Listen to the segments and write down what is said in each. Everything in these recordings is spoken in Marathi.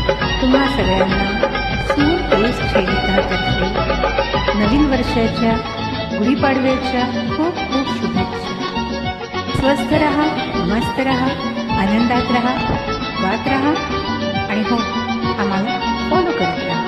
तुम्हा सगळ्यांना स्मूथ टेस्ट छेडितातर्फे नवीन वर्षाच्या गुढीपाडव्याच्या खूप खूप शुभेच्छा। स्वस्थ रहा, मस्त रहा, आनंदात रहा, गात रहा आणि हो आम्हाला फॉलो करत रहा।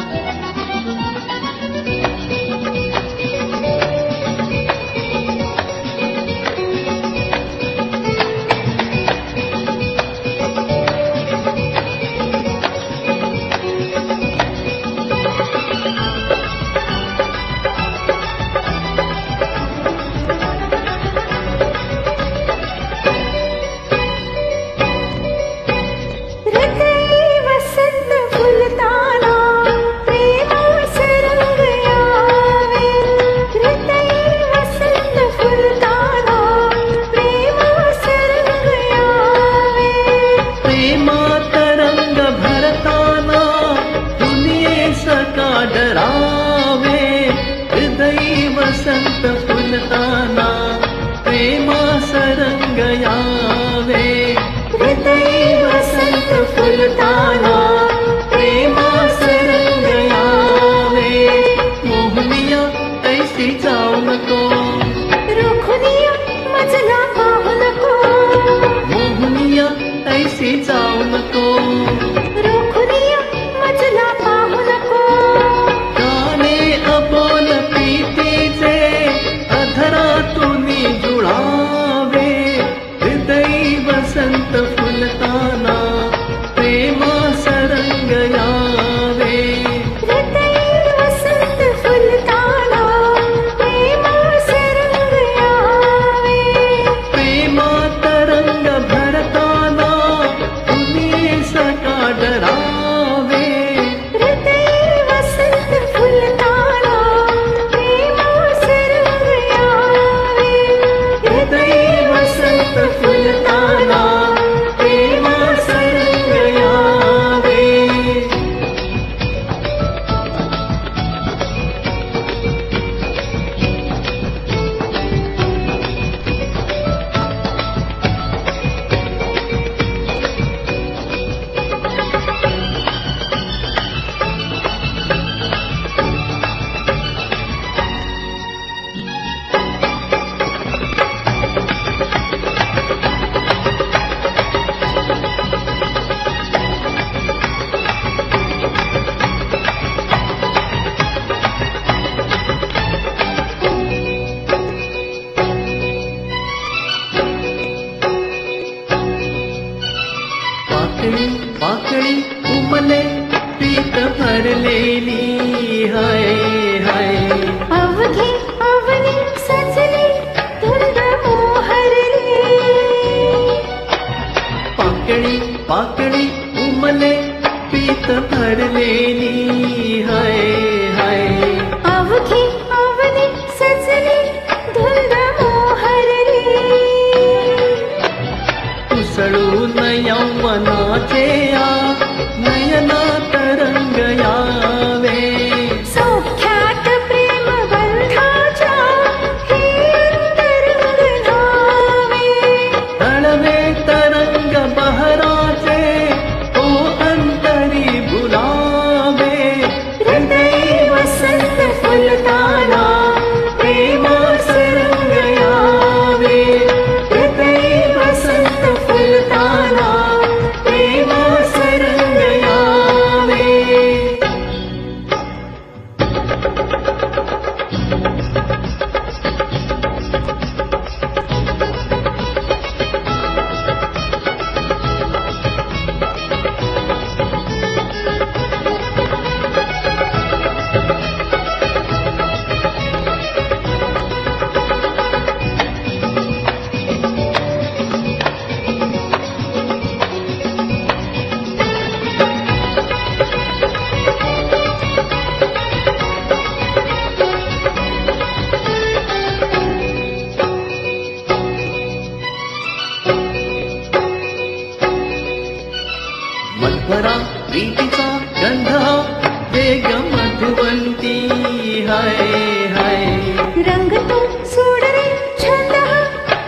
वसंत फुलताना प्रेमास रंग यावे, हृदय वसंत फुलताना प्रेमास रंग यावे। मोहनिया ऐसी जाऊ नको, रोखुनिया मजला पाहू नको, मोहनिया ऐसी जाऊ नको, रोखुनिया मजला पाहू नको। गाणे अबोल प्रीतीचे अधरातूनी जुळावे, हृदय वसंत फुलताना प्रेमास रंग यावे, हृदय वसंत फुलताना प्रेमास रंग यावे। प्रेमात रंग भरताना तुम्ही सका डरावे, हृदय वसंत फुलताना प्रेमास रंग यावे, हृदय वसंत फुलताना प्रेमास रंग यावे। पाकळी पाकळी उमले पीत भरलेली, हाय हाय अवघी अवनी सजली धुंद मोहरली। पाकळी पाकळी उमले पीत भरलेली, हाय हाय अवघी अवनी सजली धुंद मोहरली। उसळून यौवनाचे या नयनात रंग यावे, सौख्यात प्रेम बंधाच्या हे अंतरंग न्हावे। तळवे तरंग बहराचे ओ अंतरी बुलावे, हृदय वसंत फुलताना प्रेमास रंग यावे, हृदय वसंत फुलताना प्रेमास रंग यावे। मधुरा प्रीतीचा गंध वेग मधुवंती, हाय हाय रंग तू सोड रे छंद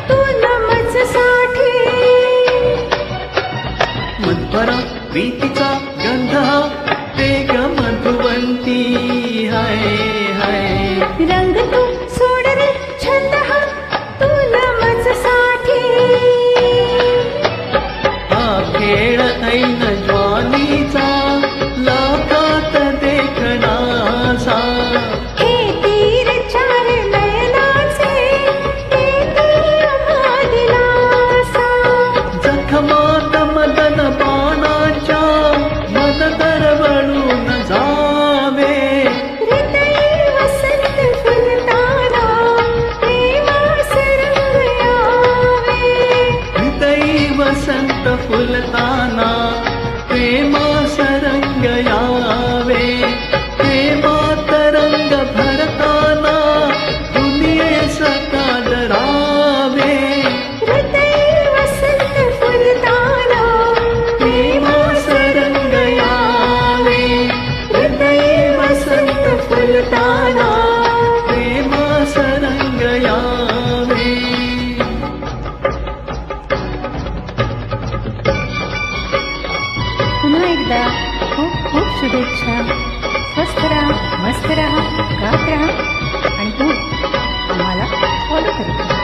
तू नमज साठी। मधुरा प्रीतीचा गंध गंध हा वेग मधुवंती हाय हाय. रंग तू सोड रे छंद हा तुला मजसाठी. हा खेळ ऐन ज्वालीचा लाखात देखणासा. हे तीर चार नयनाचे देते आम्हा दिलासा. जखमात मदन बाणाच्या मन दरवळून जावे. हृदयी वसंत फुलताना प्रेमास रंग यावे. हृदयी वसंत फुलताना प्रेमास रंग यावे. प्रेमात रंग भरताना दुनियेस कादरावे. हृदयी वसंत फुलताना प्रेमास रंग यावे. हृदयी वसंत फुलताना प्रेमास रंग यावे. पुन्हा एकदा खूप खूप शुभेच्छा. स्वस्थ राहा, मस्त राहा, गात राहा आणि हो आम्हाला फॉलो करत राहा.